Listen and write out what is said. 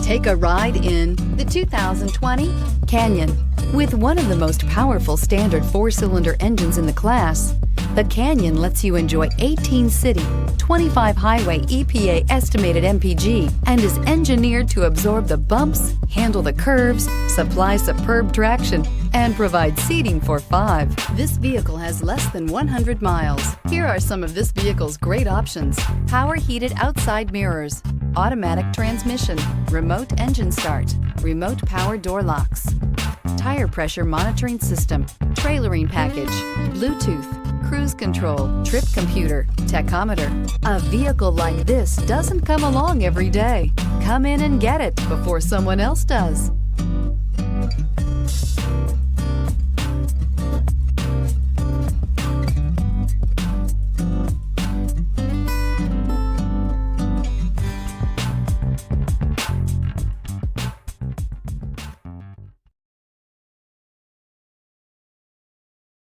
Take a ride in the 2020 Canyon. With one of the most powerful standard 4-cylinder engines in the class, the Canyon lets you enjoy 18 city, 25 highway EPA estimated MPG, and is engineered to absorb the bumps, handle the curves, supply superb traction, and provide seating for 5. This vehicle has less than 100 miles. Here are some of this vehicle's great options: power heated outside mirrors, automatic transmission, remote engine start, remote power door locks, tire pressure monitoring system, trailering package, Bluetooth, cruise control, trip computer, tachometer. A vehicle like this doesn't come along every day. Come in and get it before someone else does.